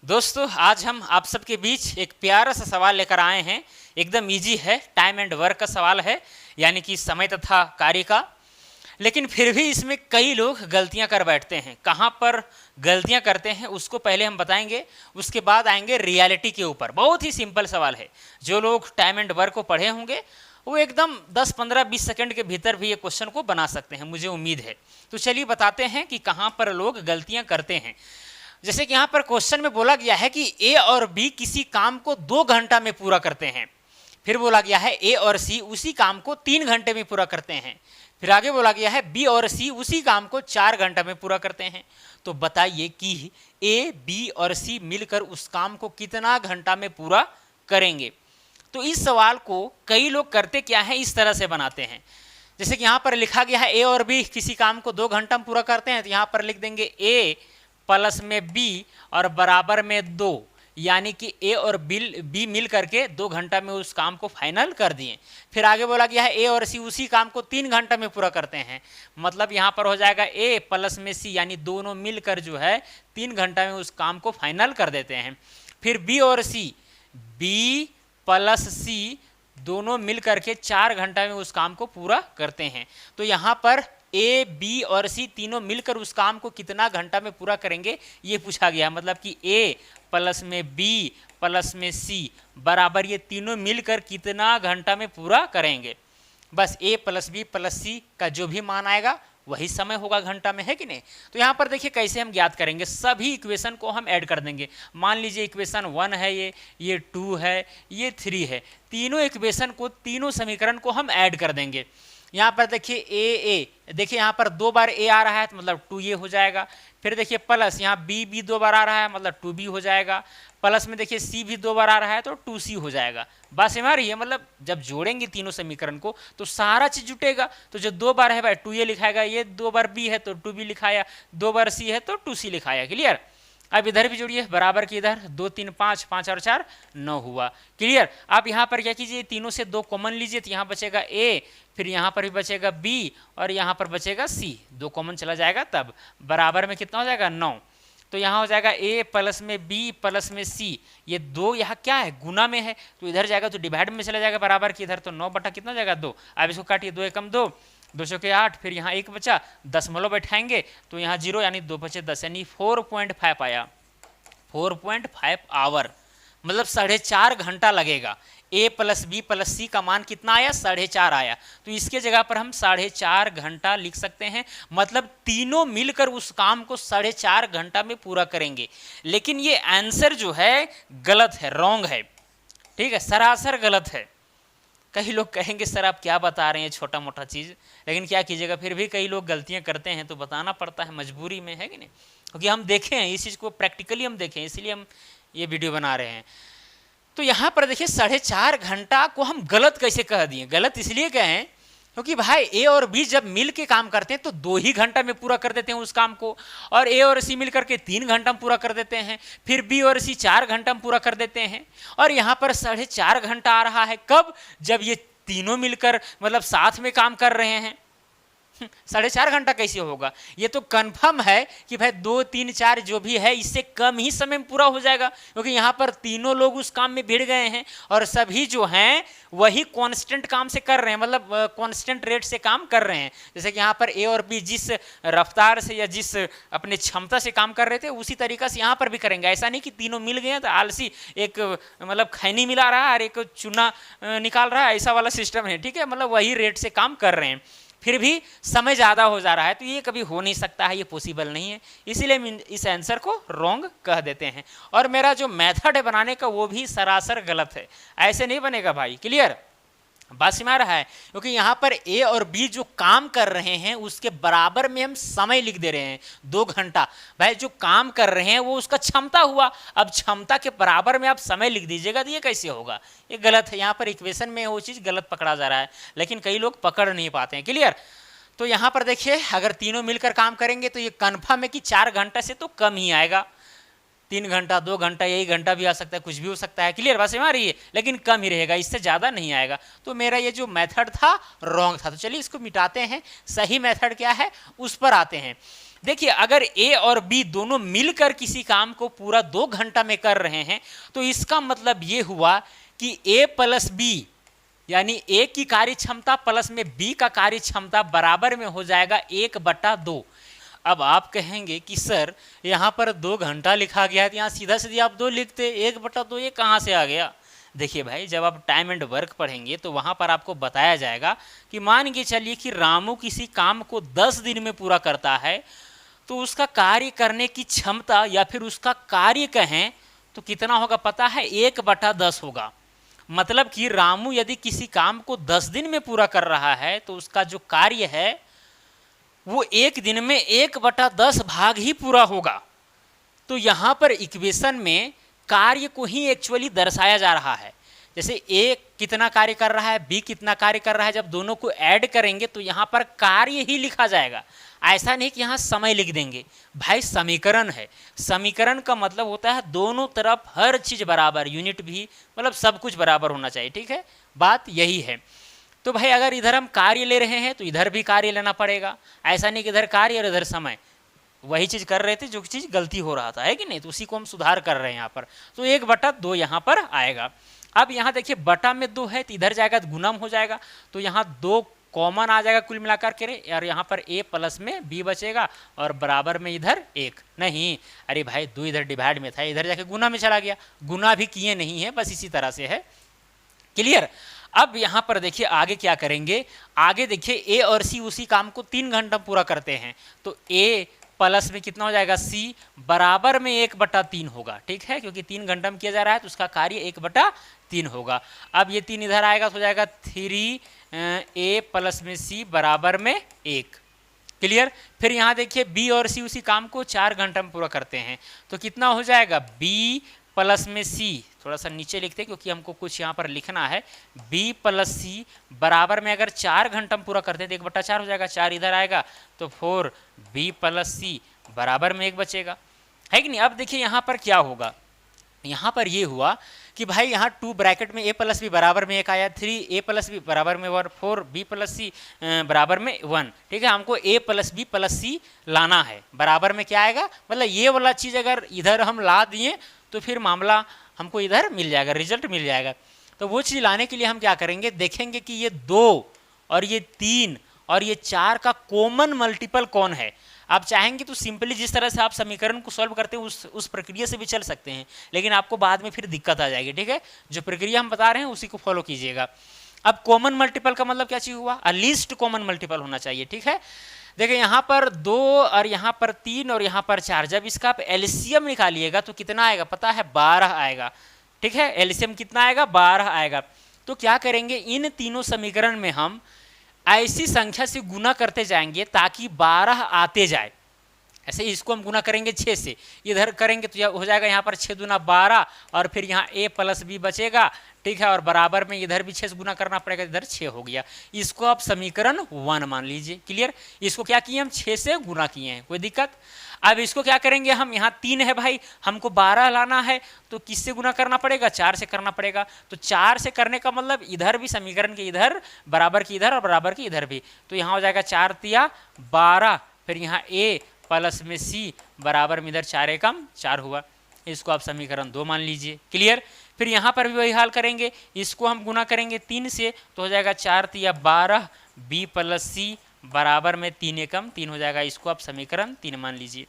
दोस्तों आज हम आप सबके बीच एक प्यारा सा सवाल लेकर आए हैं। एकदम इजी है, टाइम एंड वर्क का सवाल है, यानी कि समय तथा कार्य का। लेकिन फिर भी इसमें कई लोग गलतियां कर बैठते हैं। कहाँ पर गलतियां करते हैं उसको पहले हम बताएंगे, उसके बाद आएंगे रियलिटी के ऊपर। बहुत ही सिंपल सवाल है। जो लोग टाइम एंड वर्क को पढ़े होंगे वो एकदम 10, 15, 20 सेकंड के भीतर भी ये क्वेश्चन को बना सकते हैं, मुझे उम्मीद है। तो चलिए बताते हैं कि कहाँ पर लोग गलतियां करते हैं। जैसे कि यहाँ पर क्वेश्चन में बोला गया है कि ए और बी किसी काम को 2 घंटा में पूरा करते हैं। फिर बोला गया है ए और सी उसी काम को 3 घंटे में पूरा करते हैं। फिर आगे बोला गया है बी और सी उसी काम को 4 घंटा में पूरा करते हैं। तो बताइए कि ए, बी और सी मिलकर उस काम को कितना घंटा में पूरा करेंगे। तो इस सवाल को कई लोग करते क्या है, इस तरह से बनाते हैं। जैसे कि यहाँ पर लिखा गया है ए और बी किसी काम को 2 घंटा में पूरा करते हैं, तो यहाँ पर लिख देंगे ए प्लस में बी और बराबर में 2, यानी कि ए और बी मिल करके 2 घंटा में उस काम को फाइनल कर दिए। फिर आगे बोला गया है ए और सी उसी काम को 3 घंटा में पूरा करते हैं। मतलब यहाँ पर हो जाएगा ए प्लस में सी, यानी दोनों मिलकर जो है 3 घंटा में उस काम को फाइनल कर देते हैं। फिर बी और सी, बी प्लस सी दोनों मिल करके 4 घंटा में उस काम को पूरा करते हैं। तो यहाँ पर ए, बी और सी तीनों मिलकर उस काम को कितना घंटा में पूरा करेंगे ये पूछा गया। मतलब कि ए प्लस में बी प्लस में सी बराबर ये तीनों मिलकर कितना घंटा में पूरा करेंगे। बस ए प्लस बी प्लस सी का जो भी मान आएगा वही समय होगा घंटा में, है कि नहीं। तो यहाँ पर देखिए कैसे हम ज्ञात करेंगे। सभी इक्वेशन को हम ऐड कर देंगे। मान लीजिए इक्वेशन 1 है, ये 2 है, ये 3 है। तीनों इक्वेशन को, तीनों समीकरण को हम ऐड कर देंगे। यहाँ पर देखिए ए, देखिए यहाँ पर 2 बार ए आ रहा है तो मतलब 2a हो जाएगा। फिर देखिए प्लस यहाँ बी 2 बार आ रहा है मतलब 2b हो जाएगा। प्लस में देखिए सी भी 2 बार आ रहा है तो 2c हो जाएगा। बस हमारी है, मतलब जब जोड़ेंगे तीनों समीकरण को तो सारा चीज जुटेगा। तो जो 2 बार है भाई 2a लिखाएगा, ये 2 बार b है तो 2b लिखाया, 2 बार c है तो 2c लिखाया। क्लियर। अब इधर भी जोड़िए, बराबर की इधर 2 3 5, 5 और 4 9 हुआ। क्लियर। आप यहाँ पर क्या कीजिए, तीनों से 2 कॉमन लीजिए तो यहाँ बचेगा ए, फिर यहाँ पर भी बचेगा बी और यहाँ पर बचेगा सी। 2 कॉमन चला जाएगा तब बराबर में कितना हो जाएगा 9। तो यहाँ हो जाएगा ए प्लस में बी प्लस में सी। ये 2 यहाँ क्या है, गुना में है तो इधर जाएगा तो डिवाइड में चला जाएगा बराबर की इधर। तो 9 बटा कितना हो जाएगा 2। अब इसको काटिए, 2 एकम 2, 2 चौके 8, फिर यहाँ 1 बचा, दशमलव बैठाएंगे तो यहाँ 0 यानी 2 बचे 10, यानी 4.5 आया। 4.5 आवर मतलब 4.5 घंटा लगेगा। ए प्लस बी प्लस सी का मान कितना आया, 4.5 आया। तो इसके जगह पर हम 4.5 घंटा लिख सकते हैं। मतलब तीनों मिलकर उस काम को 4.5 घंटा में पूरा करेंगे। लेकिन ये आंसर जो है गलत है, रॉन्ग है। ठीक है, सरासर गलत है। कई लोग कहेंगे सर आप क्या बता रहे हैं, छोटा मोटा चीज़। लेकिन क्या कीजिएगा, फिर भी कई लोग गलतियां करते हैं तो बताना पड़ता है, मजबूरी में, है कि नहीं। क्योंकि हम देखे हैं इस चीज़ को, प्रैक्टिकली हम देखें, इसलिए हम ये वीडियो बना रहे हैं। तो यहाँ पर देखिए 4.5 घंटा को हम गलत कैसे कह दिए। गलत इसलिए कहें क्योंकि भाई ए और बी जब मिल के काम करते हैं तो 2 ही घंटा में पूरा कर देते हैं उस काम को, और ए और सी मिल करके 3 घंटा में पूरा कर देते हैं। फिर बी और सी 4 घंटा में पूरा कर देते हैं। और यहाँ पर 4.5 घंटा आ रहा है कब, जब ये तीनों मिलकर मतलब साथ में काम कर रहे हैं। 4.5 घंटा कैसे होगा। ये तो कंफर्म है कि भाई 2 3 4 जो भी है इससे कम ही समय में पूरा हो जाएगा, क्योंकि यहाँ पर तीनों लोग उस काम में भिड़ गए हैं और सभी जो हैं वही कांस्टेंट काम से कर रहे हैं, मतलब कांस्टेंट रेट से काम कर रहे हैं। जैसे कि यहाँ पर ए और बी जिस रफ्तार से या जिस अपने क्षमता से काम कर रहे थे उसी तरीका से यहाँ पर भी करेंगे। ऐसा नहीं कि तीनों मिल गए हैं तो आलसी एक मतलब खैनी मिला रहा है और एक चूना निकाल रहा है, ऐसा वाला सिस्टम है। ठीक है, मतलब वही रेट से काम कर रहे हैं, फिर भी समय ज़्यादा हो जा रहा है। तो ये कभी हो नहीं सकता है, ये पॉसिबल नहीं है। इसीलिए हम इस आंसर को रॉन्ग कह देते हैं। और मेरा जो मेथड है बनाने का वो भी सरासर गलत है, ऐसे नहीं बनेगा भाई। क्लियर, बात समझ रहा है। क्योंकि यहाँ पर ए और बी जो काम कर रहे हैं उसके बराबर में हम समय लिख दे रहे हैं 2 घंटा। भाई जो काम कर रहे हैं वो उसका क्षमता हुआ, अब क्षमता के बराबर में आप समय लिख दीजिएगा तो ये कैसे होगा, ये गलत है। यहाँ पर इक्वेशन में वो चीज़ गलत पकड़ा जा रहा है, लेकिन कई लोग पकड़ नहीं पाते हैं। क्लियर। तो यहाँ पर देखिए अगर तीनों मिलकर काम करेंगे तो ये कन्फर्म है कि 4 घंटा से तो कम ही आएगा। 3 घंटा, 2 घंटा, 1 घंटा भी आ सकता है, कुछ भी हो सकता है। क्लियर बात समझ आ रही है, लेकिन कम ही रहेगा, इससे ज़्यादा नहीं आएगा। तो मेरा ये जो मेथड था रॉन्ग था। तो चलिए इसको मिटाते हैं, सही मेथड क्या है उस पर आते हैं। देखिए अगर ए और बी दोनों मिलकर किसी काम को पूरा 2 घंटा में कर रहे हैं तो इसका मतलब ये हुआ कि ए प्लस बी यानी ए की कार्य क्षमता प्लस में बी का कार्य क्षमता बराबर में हो जाएगा 1/2। अब आप कहेंगे कि सर यहाँ पर 2 घंटा लिखा गया है तो यहाँ सीधा सीधा आप 2 लिखते, 1/2 ये कहाँ से आ गया। देखिए भाई जब आप टाइम एंड वर्क पढ़ेंगे तो वहाँ पर आपको बताया जाएगा कि मान के चलिए कि रामू किसी काम को 10 दिन में पूरा करता है तो उसका कार्य करने की क्षमता या फिर उसका कार्य कहें तो कितना होगा पता है, 1/10 होगा। मतलब कि रामू यदि किसी काम को 10 दिन में पूरा कर रहा है तो उसका जो कार्य है वो एक दिन में 1/10 भाग ही पूरा होगा। तो यहाँ पर इक्वेशन में कार्य को ही एक्चुअली दर्शाया जा रहा है। जैसे ए कितना कार्य कर रहा है, बी कितना कार्य कर रहा है, जब दोनों को ऐड करेंगे तो यहाँ पर कार्य ही लिखा जाएगा। ऐसा नहीं कि यहाँ समय लिख देंगे। भाई समीकरण है, समीकरण का मतलब होता है दोनों तरफ हर चीज़ बराबर, यूनिट भी मतलब सब कुछ बराबर होना चाहिए। ठीक है, बात यही है। तो भाई अगर इधर हम कार्य ले रहे हैं तो इधर भी कार्य लेना पड़ेगा। ऐसा नहीं कि इधर कार्य और इधर समय, वही चीज़ कर रहे थे जो चीज़ गलती हो रहा था, है कि नहीं, तो उसी को हम सुधार कर रहे हैं यहाँ पर। तो 1/2 यहाँ पर आएगा। अब यहाँ देखिए बटा में 2 है तो इधर जाएगा तो गुणम हो जाएगा, तो यहाँ 2 कॉमन आ जाएगा कुल मिलाकर के, और यहाँ पर a प्लस में b बचेगा और बराबर में इधर 1 नहीं। अरे भाई 2 इधर डिवाइड में था, इधर जाके गुना में चला गया, गुना भी किए नहीं है, बस इसी तरह से है। क्लियर। अब यहाँ पर देखिए आगे क्या करेंगे, आगे देखिए a और c उसी काम को 3 घंटा पूरा करते हैं तो a प्लस में कितना हो जाएगा, c बराबर में 1/3 होगा। ठीक है, क्योंकि 3 घंटा में किया जा रहा है तो उसका कार्य 1/3 होगा। अब ये 3 इधर आएगा तो हो जाएगा 3a प्लस में c बराबर में 1। क्लियर। फिर यहाँ देखिए b और c उसी काम को 4 घंटा में पूरा करते हैं तो कितना हो जाएगा, b प्लस में c, थोड़ा सा नीचे लिखते हैं क्योंकि हमको कुछ यहाँ पर लिखना है, b प्लस c बराबर में अगर 4 घंटा में पूरा करते हैं तो 1/4 हो जाएगा, 4 इधर आएगा तो 4b प्लस c बराबर में 1 बचेगा, है कि नहीं। अब देखिए यहाँ पर क्या होगा, यहाँ पर ये हुआ कि भाई यहाँ 2 ब्रैकेट में a प्लस बी बराबर में 1 आया, 3a प्लस बी बराबर में 1, 4b प्लस सी बराबर में 1। ठीक है, हमको a प्लस बी प्लस सी लाना है, बराबर में क्या आएगा, मतलब ये वाला चीज़ अगर इधर हम ला दिए तो फिर मामला हमको इधर मिल जाएगा, रिजल्ट मिल जाएगा। तो वो चीज़ लाने के लिए हम क्या करेंगे, देखेंगे कि ये 2 और ये 3 और ये 4 का कॉमन मल्टीपल कौन है। आप चाहेंगे तो सिंपली जिस तरह से आप समीकरण को सॉल्व करते हैं उस प्रक्रिया से भी चल सकते हैं, लेकिन आपको बाद में फिर दिक्कत आ जाएगी। ठीक है, जो प्रक्रिया हम बता रहे हैं उसी को फॉलो कीजिएगा। अब कॉमन मल्टीपल का मतलब क्या चीज़ हुआ, लीस्ट कॉमन मल्टीपल होना चाहिए। ठीक है, देखिए यहाँ पर 2 और यहाँ पर 3 और यहाँ पर 4, जब इसका आप एलसीएम निकालिएगा तो कितना आएगा पता है, 12 आएगा। ठीक है, एलसीएम कितना आएगा, 12 आएगा। तो क्या करेंगे, इन तीनों समीकरण में हम ऐसी संख्या से गुना करते जाएंगे ताकि 12 आते जाए। ऐसे इसको हम गुना करेंगे 6 से, इधर करेंगे तो हो जाएगा यहाँ पर 6 दूना 12 और फिर यहाँ a प्लस बी बचेगा। ठीक है, और बराबर में इधर भी 6 से गुना करना पड़ेगा, इधर 6 हो गया। इसको आप समीकरण 1 मान लीजिए। क्लियर। इसको क्या किए हम, 6 से गुना किए हैं, कोई दिक्कत। अब इसको क्या करेंगे हम, यहाँ 3 है भाई, हमको 12 लाना है तो किससे गुना करना पड़ेगा, 4 से करना पड़ेगा। तो 4 से करने का मतलब इधर भी समीकरण के इधर बराबर की इधर और बराबर की इधर भी, तो यहाँ हो जाएगा 4 तिया 12, फिर यहाँ a प्लस में c बराबर में इधर 4 एकम 4 हुआ। इसको आप समीकरण 2 मान लीजिए। क्लियर। फिर यहाँ पर भी वही हाल करेंगे, इसको हम गुना करेंगे 3 से तो हो जाएगा 4 तिया 12 b प्लस c बराबर में 3 एकम 3 हो जाएगा। इसको आप समीकरण 3 मान लीजिए।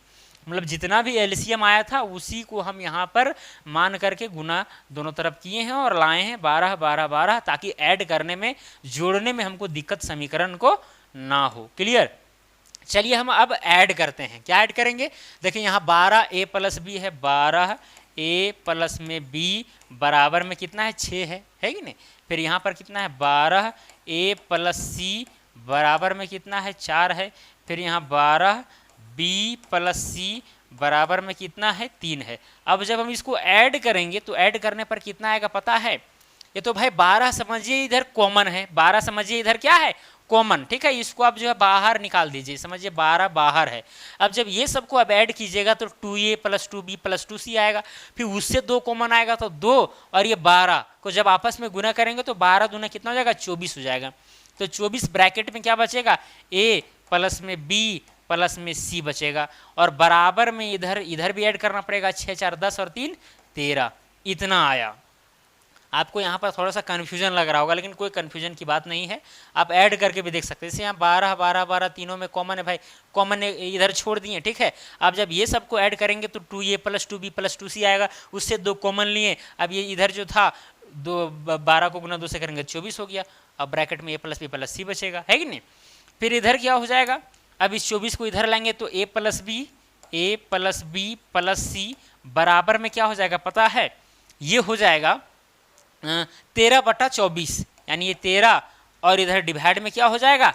मतलब जितना भी एलसीएम आया था उसी को हम यहाँ पर मान करके गुना दोनों तरफ किए हैं और लाए हैं 12 12 12, ताकि ऐड करने में जोड़ने में हमको दिक्कत समीकरण को ना हो। क्लियर। चलिए हम अब ऐड करते हैं। क्या ऐड करेंगे, देखिए यहाँ 12 a प्लस बी है, 12 a प्लस में b बराबर में कितना है, 6 है कि नहीं। फिर यहाँ पर कितना है, 12 a प्लस c बराबर में कितना है, 4 है। फिर यहाँ 12 b प्लस c बराबर में कितना है, 3 है। अब जब हम इसको ऐड करेंगे तो ऐड करने पर कितना आएगा पता है, ये तो भाई 12 समझिए इधर कॉमन है, 12 समझिए इधर क्या है, कॉमन। ठीक है, इसको आप जो है बाहर निकाल दीजिए, समझिए 12 बाहर है। अब जब ये सबको अब ऐड कीजिएगा तो 2a plus 2b plus 2c आएगा, फिर उससे 2 कॉमन आएगा तो 2 और ये 12 को जब आपस में गुना करेंगे तो 12 दूना कितना हो जाएगा, 24 हो जाएगा। तो 24 ब्रैकेट में क्या बचेगा, a प्लस में b प्लस में सी बचेगा और बराबर में इधर इधर भी ऐड करना पड़ेगा, 6 4 10 और 3 13, इतना आया। आपको यहाँ पर थोड़ा सा कन्फ्यूजन लग रहा होगा, लेकिन कोई कन्फ्यूजन की बात नहीं है, आप ऐड करके भी देख सकते हैं। जैसे यहाँ 12 12 12 तीनों में कॉमन है भाई, कॉमन इधर छोड़ दिए, ठीक है। आप जब ये सबको ऐड करेंगे तो 2a + 2b + 2c आएगा, उससे 2 कॉमन लिए। अब ये इधर जो था 12 को गुना 2 से करेंगे 24 हो गया। अब ब्रैकेट में a + b + c बचेगा, है कि नहीं। फिर इधर क्या हो जाएगा, अब इस 24 को इधर लाएंगे तो a + b + c बराबर में क्या हो जाएगा पता है, ये हो जाएगा 13/24, यानी ये 13 और इधर डिवाइड में क्या हो जाएगा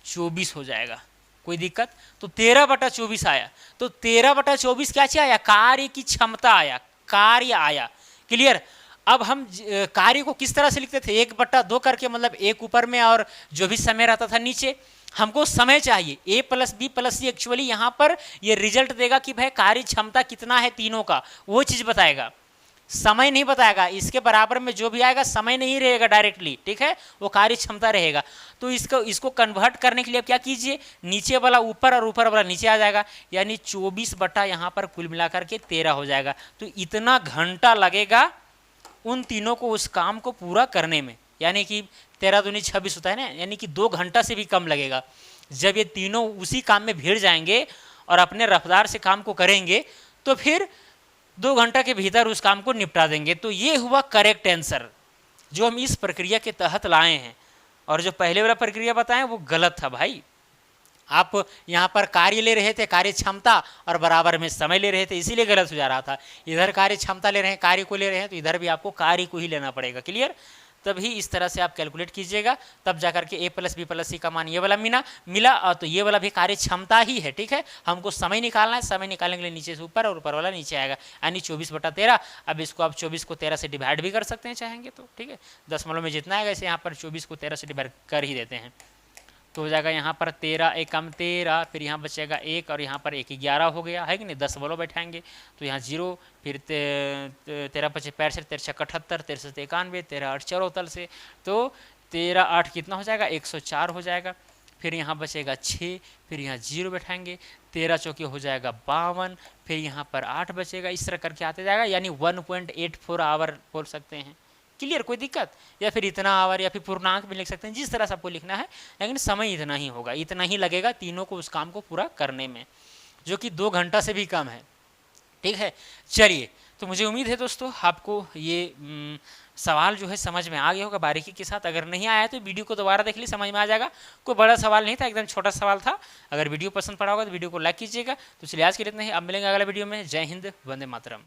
24 हो जाएगा। कोई दिक्कत, तो 13/24 आया। तो 13/24 क्या आया, कार्य की क्षमता आया, कार्य आया। क्लियर। अब हम कार्य को किस तरह से लिखते थे, 1/2 करके, मतलब एक ऊपर में और जो भी समय रहता था नीचे। हमको समय चाहिए, a + b + c एक्चुअली यहाँ पर ये रिजल्ट देगा कि भाई कार्य क्षमता कितना है तीनों का, वो चीज़ बताएगा, समय नहीं बताएगा। इसके बराबर में जो भी आएगा समय नहीं रहेगा डायरेक्टली, ठीक है, वो कार्य क्षमता रहेगा। तो इसको कन्वर्ट करने के लिए क्या कीजिए, नीचे वाला ऊपर और ऊपर वाला नीचे आ जाएगा, यानी 24 बटा यहाँ पर कुल मिलाकर के 13 हो जाएगा। तो इतना घंटा लगेगा उन तीनों को उस काम को पूरा करने में, यानी कि 13 दूनी 26 होता है ना, यानी कि 2 घंटा से भी कम लगेगा। जब ये तीनों उसी काम में भिड़ जाएंगे और अपने रफ्तार से काम को करेंगे तो फिर 2 घंटा के भीतर उस काम को निपटा देंगे। तो ये हुआ करेक्ट आंसर जो हम इस प्रक्रिया के तहत लाए हैं, और जो पहले वाला प्रक्रिया बताएं वो गलत था भाई। आप यहाँ पर कार्य ले रहे थे, कार्य क्षमता, और बराबर में समय ले रहे थे, इसीलिए गलत हो जा रहा था। इधर कार्य क्षमता ले रहे हैं, कार्य को ले रहे हैं, तो इधर भी आपको कार्य को ही लेना पड़ेगा। क्लियर। तभी इस तरह से आप कैलकुलेट कीजिएगा, तब जाकर के a + b + c का मान ये वाला मिला और तो ये वाला भी कार्य क्षमता ही है, ठीक है। हमको समय निकालना है, समय निकालने के लिए नीचे से ऊपर और ऊपर वाला नीचे आएगा, यानी 24/13। अब इसको आप 24 को 13 से डिवाइड भी कर सकते हैं चाहेंगे तो, ठीक है। दशमलव में जितना आएगा इसे यहाँ पर 24 को 13 से डिवाइड कर ही देते हैं, तो हो जाएगा यहाँ पर 13 × 1 = 13, फिर यहाँ बचेगा 1 और यहाँ पर 1 11 हो गया, है कि नहीं। 10 बोलो बैठाएंगे तो यहाँ 0, फिर 13 × 5 = 65, 13 × 6 = 78, 13 × 7 = 91, 13 × 8 = 74 से, तो 13 × 8 कितना हो जाएगा 104 हो जाएगा। फिर यहाँ बचेगा 6, फिर यहाँ 0 बैठाएंगे, 13 चौके हो जाएगा 52, फिर यहाँ पर 8 बचेगा, इस तरह करके आते जाएगा, यानी 1.84 आवर बोल सकते हैं। क्लियर। कोई दिक्कत, या फिर इतना आवर, या फिर पूर्णांक भी लिख सकते हैं, जिस तरह से आपको लिखना है, लेकिन समय इतना ही होगा, इतना ही लगेगा तीनों को उस काम को पूरा करने में, जो कि 2 घंटा से भी कम है, ठीक है। चलिए, तो मुझे उम्मीद है दोस्तों आपको ये सवाल जो है समझ में आ गया होगा बारीकी के साथ। अगर नहीं आया तो वीडियो को दोबारा देख लीजिए, समझ में आ जाएगा। कोई बड़ा सवाल नहीं था, एकदम छोटा सवाल था। अगर वीडियो पसंद पड़ा होगा तो वीडियो को लाइक कीजिएगा। तो चलिए आज के लिए इतना ही, अब मिलेंगे अगला वीडियो में। जय हिंद, वंदे मातरम।